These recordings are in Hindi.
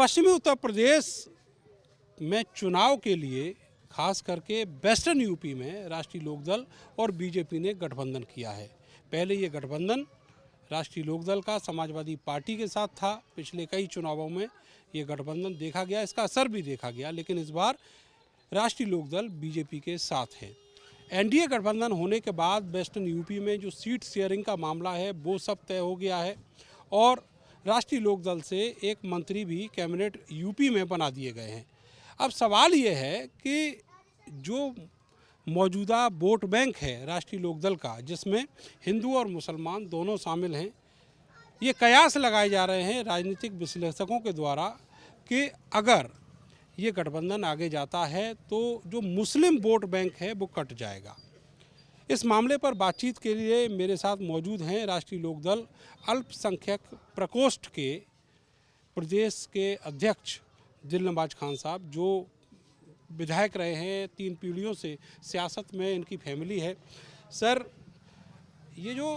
पश्चिमी उत्तर प्रदेश में चुनाव के लिए खास करके वेस्टर्न यूपी में राष्ट्रीय लोकदल और बीजेपी ने गठबंधन किया है। पहले ये गठबंधन राष्ट्रीय लोकदल का समाजवादी पार्टी के साथ था। पिछले कई चुनावों में ये गठबंधन देखा गया, इसका असर भी देखा गया, लेकिन इस बार राष्ट्रीय लोकदल बीजेपी के साथ है। एनडीए गठबंधन होने के बाद वेस्टर्न यूपी में जो सीट शेयरिंग का मामला है वो सब तय हो गया है और राष्ट्रीय लोकदल से एक मंत्री भी कैबिनेट यूपी में बना दिए गए हैं। अब सवाल ये है कि जो मौजूदा वोट बैंक है राष्ट्रीय लोकदल का, जिसमें हिंदू और मुसलमान दोनों शामिल हैं, ये कयास लगाए जा रहे हैं राजनीतिक विश्लेषकों के द्वारा कि अगर ये गठबंधन आगे जाता है तो जो मुस्लिम वोट बैंक है वो कट जाएगा। इस मामले पर बातचीत के लिए मेरे साथ मौजूद हैं राष्ट्रीय लोकदल अल्पसंख्यक प्रकोष्ठ के प्रदेश के अध्यक्ष दिल नवाज खान साहब, जो विधायक रहे हैं 3 पीढ़ियों से सियासत में, इनकी फैमिली है। सर, ये जो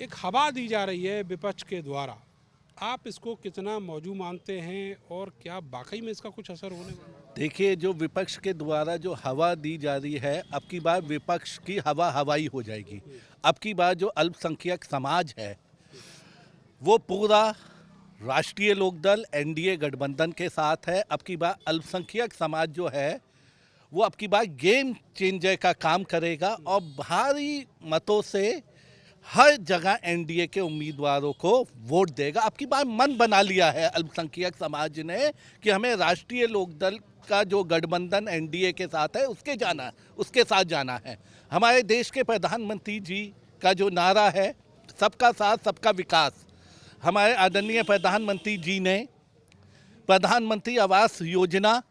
एक हवा दी जा रही है विपक्ष के द्वारा, आप इसको कितना मौजू मानते हैं और क्या वाकई में इसका कुछ असर होने वाला है? देखिए, जो विपक्ष के द्वारा जो हवा दी जा रही है, अब की बार विपक्ष की हवा हवाई हो जाएगी। अब की बार जो अल्पसंख्यक समाज है वो पूरा राष्ट्रीय लोकदल एनडीए गठबंधन के साथ है। अब की बार अल्पसंख्यक समाज जो है वो अब की बार गेम चेंजर का काम करेगा और भारी मतों से हर जगह एनडीए के उम्मीदवारों को वोट देगा। अब की बार मन बना लिया है अल्पसंख्यक समाज ने कि हमें राष्ट्रीय लोकदल का जो गठबंधन एनडीए के साथ है उसके साथ जाना है। हमारे देश के प्रधानमंत्री जी का जो नारा है सबका साथ सबका विकास, हमारे आदरणीय प्रधानमंत्री जी ने प्रधानमंत्री आवास योजना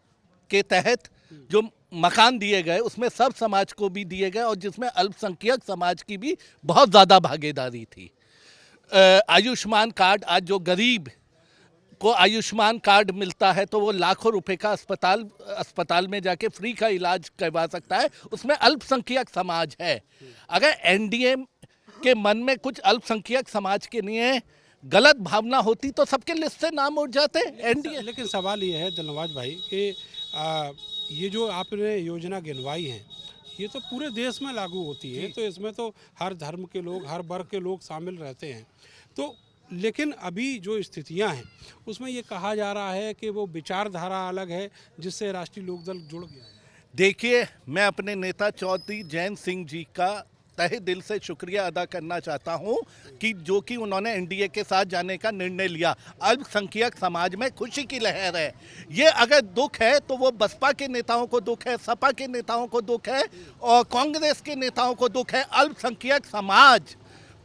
के तहत जो मकान दिए गए उसमें सब समाज को भी दिए गए और जिसमें अल्पसंख्यक समाज की भी बहुत ज़्यादा भागीदारी थी। आयुष्मान कार्ड, आज जो गरीब को आयुष्मान कार्ड मिलता है तो वो लाखों रुपए का अस्पताल में जाके फ्री का इलाज करवा सकता है, उसमें अल्पसंख्यक समाज है। अगर एनडीए के मन में कुछ अल्पसंख्यक समाज के लिए गलत भावना होती तो सबके लिस्ट से नाम उठ जाते एनडीए। लेकिन सवाल ये है दिलनवाज भाई कि ये जो आपने योजना गिनवाई है ये तो पूरे देश में लागू होती है, तो इसमें तो हर धर्म के लोग, हर वर्ग के लोग शामिल रहते हैं। तो लेकिन अभी जो स्थितियां हैं उसमें ये कहा जा रहा है कि वो विचारधारा अलग है जिससे राष्ट्रीय लोकदल जुड़ गया है। देखिए, मैं अपने नेता चौधरी जैन सिंह जी का तहे दिल से शुक्रिया अदा करना चाहता हूं कि जो कि उन्होंने एनडीए के साथ जाने का निर्णय लिया। अल्पसंख्यक समाज में खुशी की लहर है। ये अगर दुख है तो वो बसपा के नेताओं को दुख है, सपा के नेताओं को दुख है और कांग्रेस के नेताओं को दुख है। अल्पसंख्यक समाज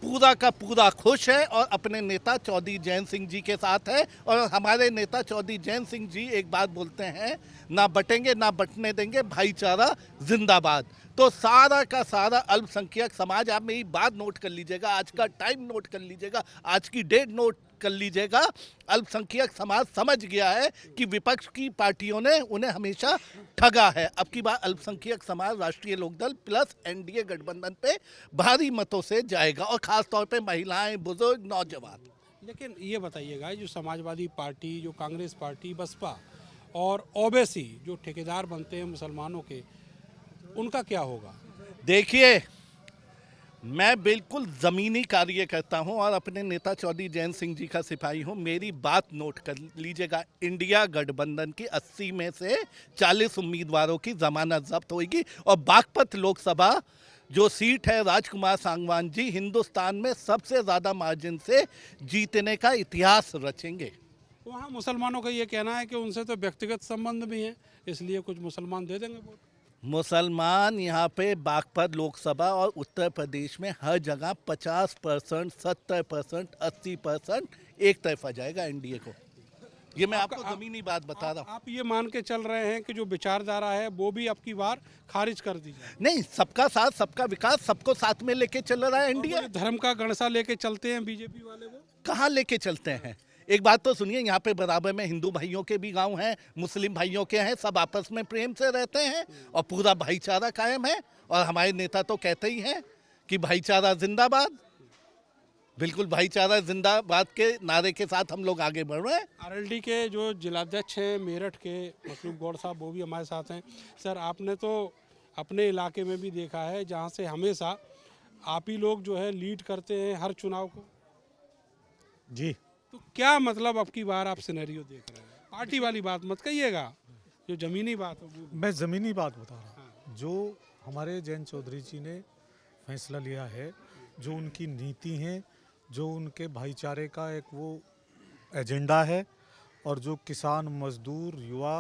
पूरा का पूरा खुश है और अपने नेता चौधरी जैन सिंह जी के साथ है। और हमारे नेता चौधरी जैन सिंह जी एक बात बोलते हैं, ना बटेंगे ना बटने देंगे, भाईचारा जिंदाबाद। तो सारा का सारा अल्पसंख्यक समाज, आप मेरी बात नोट कर लीजिएगा, आज का टाइम नोट कर लीजिएगा, आज की डेट नोट कर लीजिएगा। अल्पसंख्यक समाज समझ गया है कि विपक्ष की पार्टियों ने उन्हें हमेशा ठगा है। अब की बार अल्पसंख्यक समाज राष्ट्रीय लोकदल प्लस एनडीए गठबंधन पे भारी मतों से जाएगा और खास तौर पे महिलाएं, बुजुर्ग, नौजवान। लेकिन ये बताइएगा, जो समाजवादी पार्टी, जो कांग्रेस पार्टी, बसपा और ओबीसी जो ठेकेदार बनते हैं मुसलमानों के, उनका क्या होगा? देखिए, मैं बिल्कुल ज़मीनी कार्य करता हूं और अपने नेता चौधरी जैन सिंह जी का सिपाही हूं। मेरी बात नोट कर लीजिएगा, इंडिया गठबंधन की 80 में से 40 उम्मीदवारों की जमानत जब्त होगी और बागपत लोकसभा जो सीट है राजकुमार सांगवान जी हिंदुस्तान में सबसे ज़्यादा मार्जिन से जीतने का इतिहास रचेंगे। वहाँ मुसलमानों का ये कहना है कि उनसे तो व्यक्तिगत संबंध भी हैं, इसलिए कुछ मुसलमान दे देंगे वोट। मुसलमान यहाँ पे बागपत लोकसभा और उत्तर प्रदेश में हर जगह 50%, 70%, 80% एक तरफा जाएगा एनडीए को। ये मैं आपको ज़मीनी बात बता रहा हूँ। आप ये मान के चल रहे हैं कि जो विचारधारा है वो भी अब की बार खारिज कर दी जाए? नहीं, सबका साथ सबका विकास, सबको साथ में लेके चल रहा है एनडीए। धर्म का गणसा लेके चलते हैं बीजेपी वाले, वो कहाँ लेके चलते हैं? एक बात तो सुनिए, यहाँ पे बराबर में हिंदू भाइयों के भी गांव हैं, मुस्लिम भाइयों के हैं, सब आपस में प्रेम से रहते हैं और पूरा भाईचारा कायम है। और हमारे नेता तो कहते ही हैं कि भाईचारा जिंदाबाद। बिल्कुल भाईचारा जिंदाबाद के नारे के साथ हम लोग आगे बढ़ रहे हैं। आरएलडी के जो जिलाध्यक्ष हैं मेरठ के मखलूक गौड़ साहब, वो भी हमारे साथ हैं। सर, आपने तो अपने इलाके में भी देखा है जहाँ से हमेशा आप ही लोग जो है लीड करते हैं हर चुनाव को, जी। तो क्या मतलब अब की बार आप सिनेरियो देख रहे हैं? पार्टी वाली बात मत कहिएगा, जो जमीनी बात हो वो। मैं ज़मीनी बात बता रहा हूँ। जो हमारे जयंत चौधरी जी ने फैसला लिया है, जो उनकी नीति है, जो उनके भाईचारे का एक वो एजेंडा है, और जो किसान, मजदूर, युवा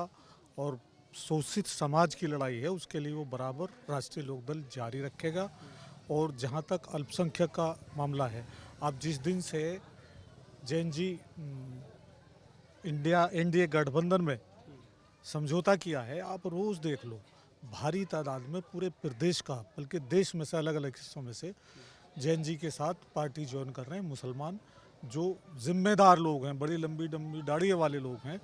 और शोषित समाज की लड़ाई है, उसके लिए वो बराबर राष्ट्रीय लोकदल जारी रखेगा। और जहाँ तक अल्पसंख्यक का मामला है, आप जिस दिन से जैन जी इंडिया एनडीए गठबंधन में समझौता किया है, आप रोज़ देख लो भारी तादाद में पूरे प्रदेश का, बल्कि देश में से अलग अलग हिस्सों में से जैन जी के साथ पार्टी ज्वाइन कर रहे हैं मुसलमान, जो जिम्मेदार लोग हैं, बड़ी लंबी लंबी दाढ़ी वाले लोग हैं।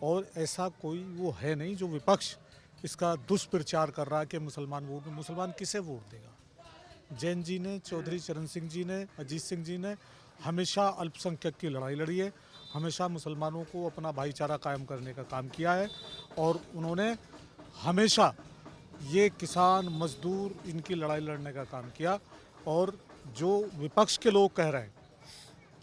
और ऐसा कोई वो है नहीं जो विपक्ष इसका दुष्प्रचार कर रहा है कि मुसलमान किसे वोट देगा। जैन जी ने, चौधरी चरण सिंह जी ने, अजीत सिंह जी ने हमेशा अल्पसंख्यक की लड़ाई लड़ी है, हमेशा मुसलमानों को अपना भाईचारा कायम करने का काम किया है। और उन्होंने हमेशा ये किसान, मजदूर, इनकी लड़ाई लड़ने का काम किया। और जो विपक्ष के लोग कह रहे हैं,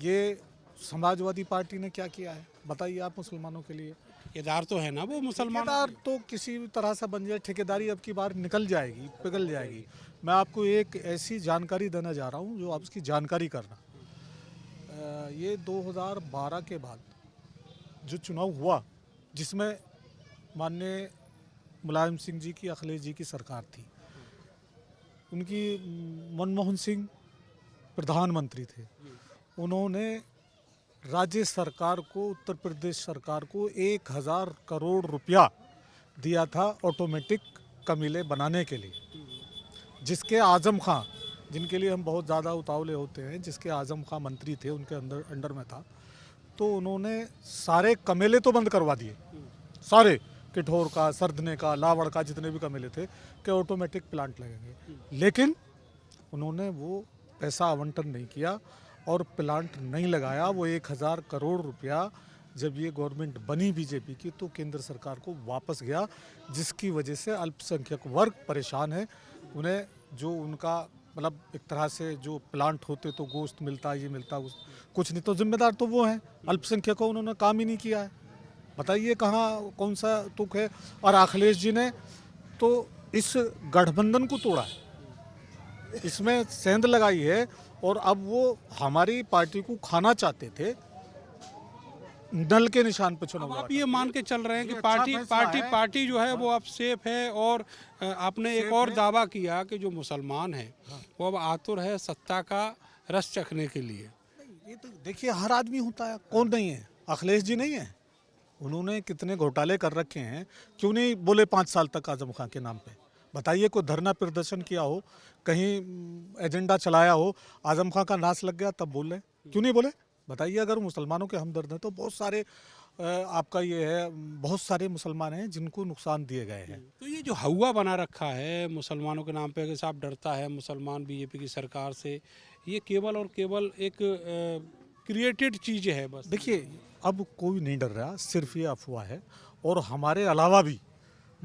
ये समाजवादी पार्टी ने क्या किया है बताइए आप मुसलमानों के लिए? ठेकेदार तो है ना वो मुसलमान। ठेकेदार तो किसी भी तरह से बन जाए, ठेकेदारी अब की बार निकल जाएगी, पिघल जाएगी। मैं आपको एक ऐसी जानकारी देना जा रहा हूँ जो आप उसकी जानकारी करना। ये 2012 के बाद जो चुनाव हुआ, जिसमें माननीय मुलायम सिंह जी की, अखिलेश जी की सरकार थी, उनकी मनमोहन सिंह प्रधानमंत्री थे, उन्होंने राज्य सरकार को, उत्तर प्रदेश सरकार को 1000 करोड़ रुपया दिया था ऑटोमेटिक कमीले बनाने के लिए, जिसके आजम खां, जिनके लिए हम बहुत ज़्यादा उतावले होते हैं, जिसके आजम खां मंत्री थे, उनके अंडर में था। तो उन्होंने सारे कमेले तो बंद करवा दिए, सारे, किठौर का, सरदने का, लावड़ का, जितने भी कमेले थे कि ऑटोमेटिक प्लांट लगेंगे। लेकिन उन्होंने वो पैसा आवंटन नहीं किया और प्लांट नहीं लगाया। वो 1000 करोड़ रुपया जब ये गवर्नमेंट बनी बीजेपी की, तो केंद्र सरकार को वापस गया, जिसकी वजह से अल्पसंख्यक वर्ग परेशान है। उन्हें जो उनका मतलब एक तरह से जो प्लांट होते तो गोश्त मिलता, ये मिलता, कुछ नहीं, तो जिम्मेदार तो वो हैं अल्पसंख्यकों, उन्होंने काम ही नहीं किया है। बताइए कहाँ कौन सा तुक है? और अखिलेश जी ने तो इस गठबंधन को तोड़ा है, इसमें सेंध लगाई है, और अब वो हमारी पार्टी को खाना चाहते थे, नल के निशान पर चुनाव। आप ये मान के चल रहे हैं कि ये पार्टी अच्छा पार्टी फैसला है। पार्टी जो है वो अब सेफ है। और आपने एक और दावा किया कि जो मुसलमान है वो अब आतुर है सत्ता का रस चखने के लिए। ये तो देखिए हर आदमी होता है, कौन नहीं है? अखिलेश जी नहीं है? उन्होंने कितने घोटाले कर रखे हैं, क्यों नहीं बोले 5 साल तक आजम खां के नाम पे? बताइए, कोई धरना प्रदर्शन किया हो, कहीं एजेंडा चलाया हो, आजम खां का नाश लग गया तब बोले, क्यों नहीं बोले? बताइए, अगर मुसलमानों के हमदर्द हैं तो बहुत सारे आपका ये है, बहुत सारे मुसलमान हैं जिनको नुकसान दिए गए हैं। तो ये जो हवा बना रखा है मुसलमानों के नाम पे कि साहब डरता है मुसलमान बीजेपी की सरकार से, ये केवल और केवल एक क्रिएटेड चीज़ है बस। देखिए, अब कोई नहीं डर रहा, सिर्फ ये अफवाह है। और हमारे अलावा भी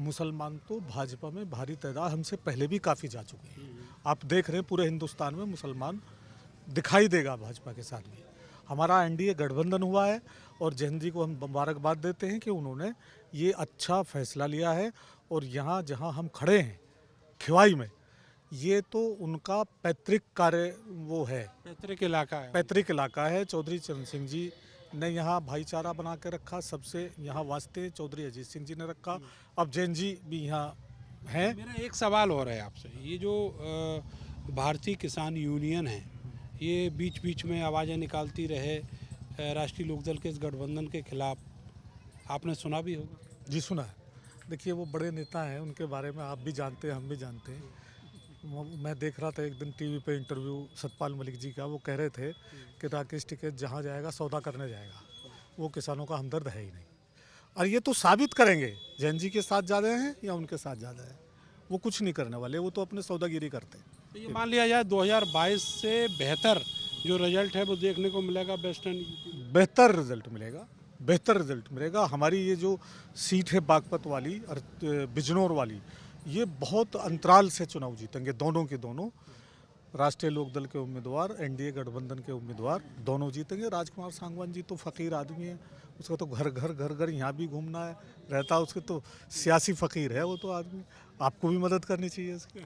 मुसलमान तो भाजपा में भारी तादाद हमसे पहले भी काफ़ी जा चुके हैं। आप देख रहे हैं पूरे हिंदुस्तान में मुसलमान दिखाई देगा भाजपा के साथ भी। हमारा एनडीए गठबंधन हुआ है, और जैन जी को हम मुबारकबाद देते हैं कि उन्होंने ये अच्छा फैसला लिया है। और यहाँ जहाँ हम खड़े हैं खिवाई में, ये तो उनका पैतृक कार्य वो है, पैतृक इलाका है। पैतृक इलाका है। चौधरी चरण सिंह जी ने यहाँ भाईचारा बना के रखा, सबसे यहाँ वास्ते चौधरी अजीत सिंह जी ने रखा, अब जैन जी भी यहाँ हैं। मेरा एक सवाल और है आपसे, ये जो भारतीय किसान यूनियन है, ये बीच बीच में आवाज़ें निकालती रहे राष्ट्रीय लोकदल के इस गठबंधन के खिलाफ, आपने सुना भी होगा? जी सुना है। देखिए, वो बड़े नेता हैं, उनके बारे में आप भी जानते हैं, हम भी जानते हैं। मैं देख रहा था एक दिन टीवी पे इंटरव्यू सतपाल मलिक जी का, वो कह रहे थे कि राकेश टिकैत जहाँ जाएगा सौदा करने जाएगा, वो किसानों का हमदर्द है ही नहीं। और ये तो साबित करेंगे जैन जी के साथ ज़्यादा हैं या उनके साथ ज़्यादा है, वो कुछ नहीं करने वाले, वो तो अपने सौदागिरी करते हैं। तो ये मान लिया जाए 2022 से बेहतर जो रिजल्ट है वो देखने को मिलेगा वेस्टर्न यूपी? बेहतर रिजल्ट मिलेगा, बेहतर रिजल्ट मिलेगा। हमारी ये जो सीट है बागपत वाली और बिजनौर वाली, ये बहुत अंतराल से चुनाव जीतेंगे दोनों के दोनों। राष्ट्रीय लोकदल के उम्मीदवार, एनडीए गठबंधन के उम्मीदवार दोनों जीतेंगे। राजकुमार सांगवान जी तो फ़कीर आदमी है, उसका तो घर घर यहाँ भी घूमना है रहता, उसके तो सियासी फ़कीर है वो तो आदमी। आपको भी मदद करनी चाहिए इसकी।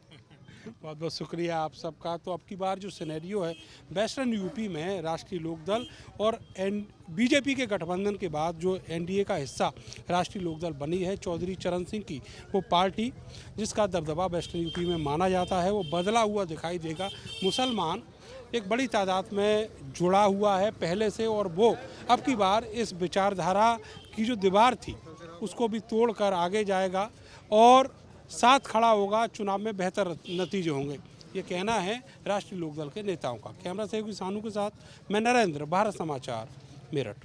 बहुत बहुत शुक्रिया आप सबका। तो अब की बार जो सिनेरियो है वेस्टर्न यूपी में राष्ट्रीय लोकदल और बीजेपी के गठबंधन के बाद जो एनडीए का हिस्सा राष्ट्रीय लोकदल बनी है चौधरी चरण सिंह की, वो पार्टी जिसका दबदबा वेस्टर्न यूपी में माना जाता है, वो बदला हुआ दिखाई देगा। मुसलमान एक बड़ी तादाद में जुड़ा हुआ है पहले से, और वो अब की बार इस विचारधारा की जो दीवार थी उसको भी तोड़कर आगे जाएगा और साथ खड़ा होगा। चुनाव में बेहतर नतीजे होंगे, ये कहना है राष्ट्रीय लोकदल के नेताओं का। कैमरा सहयोगी सानू के साथ मैं नरेंद्र, भारत समाचार, मेरठ।